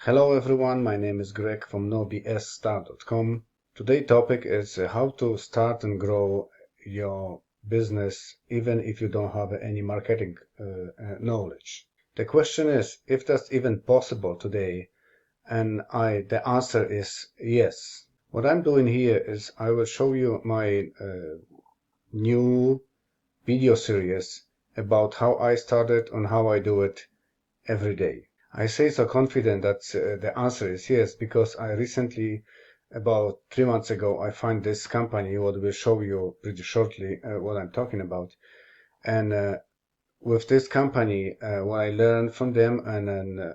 Hello everyone, my name is Greg from nobsstart.com. Today's topic is how to start and grow your business even if you don't have any marketing knowledge. The question is if that's even possible today, and the answer is yes. What I'm doing here is I will show you my new video series about how I started and how I do it every day. I say so confident that the answer is yes, because I recently, about 3 months ago, I found this company, what will show you pretty shortly what I'm talking about. And with this company, what I learned from them and then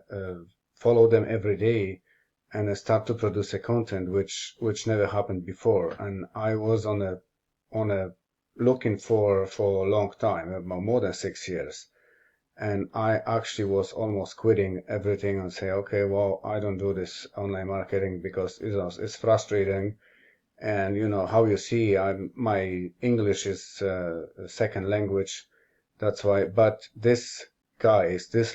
follow them every day and start to produce a content which never happened before. And I was on a looking for a long time, about more than 6 years. And I actually was almost quitting everything and say, okay, well, I don't do this online marketing because it's frustrating. And how you see, my English is a second language. That's why. But these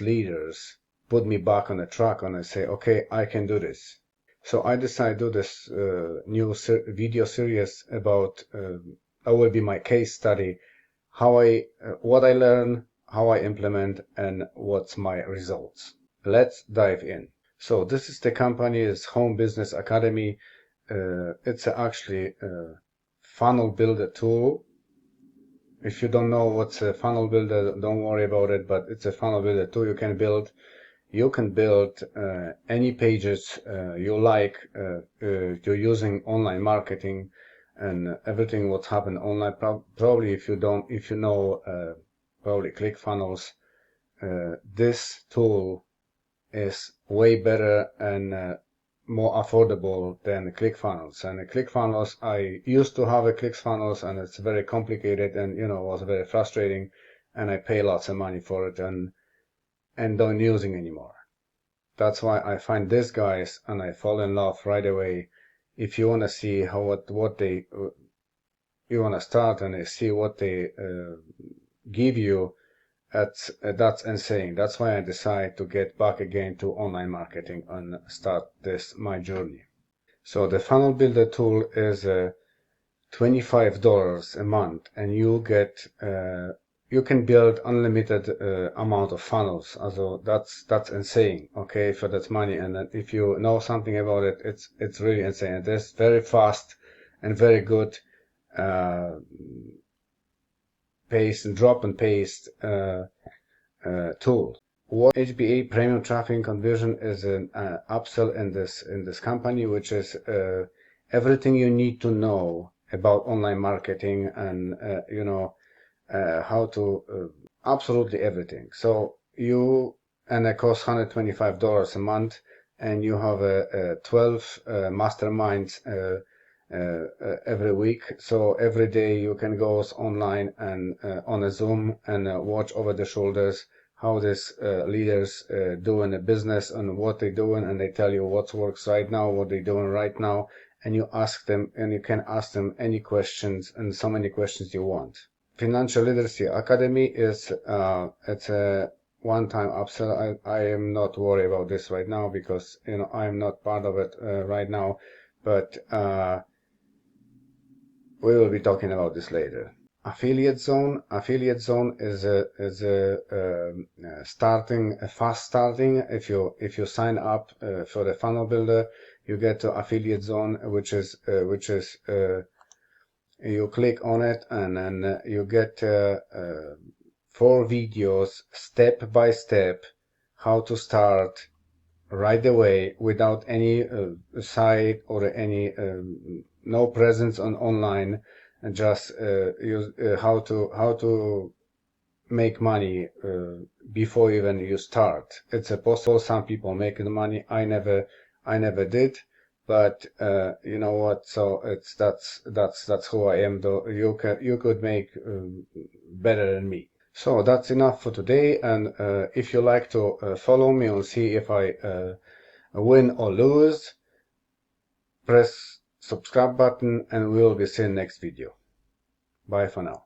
leaders, put me back on the track, and I say, okay, I can do this. So I decided to do this new video series about. That will be my case study, what I learn, how I implement, and what's my results. Let's dive in. So this is the company, is Home Business Academy. It's actually a funnel builder tool. If you don't know what's a funnel builder, don't worry about it, but it's a funnel builder tool you can build. You can build any pages you like. You're using online marketing and everything what's happened online. Probably if you know probably ClickFunnels, this tool is way better and more affordable than ClickFunnels. And ClickFunnels, I used to have a ClickFunnels, and it's very complicated and was very frustrating, and I pay lots of money for it and don't using anymore. That's why I find these guys and I fall in love right away. If you want to see what they you want to start and see what they give you, that's insane. That's why I decided to get back again to online marketing and start my journey. So the funnel builder tool is $25 a month, and you can build unlimited amount of funnels. Also, that's insane. Okay, for that money, and if you know something about it, it's really insane. It's very fast and very good. Paste and drop and paste tool. What HBA Premium Traffic Conversion is an upsell in this company, which is everything you need to know about online marketing and how to absolutely everything. So it costs $125 a month, and you have 12 masterminds every week. So every day you can go online and on a Zoom and watch over the shoulders how these leaders doing a business and what they're doing, and they tell you what works right now, what they're doing right now, and you ask them, and you can ask them any questions and so many questions you want. Financial Literacy Academy is it's a one-time upsell. I am not worried about this right now because I'm not part of it right now, but we will be talking about this later. Affiliate Zone is fast starting. If you sign up for the funnel builder, you get to Affiliate Zone, which is you click on it, and then you get 4 videos step by step how to start right away without any site or any no presence online, and just use how to make money before even you start. It's possible some people make the money. I never did, but you know what? So that's who I am. Though you could make better than me. So that's enough for today. And if you like to follow me and see if I win or lose, press subscribe button, and we will be seeing next video. Bye for now.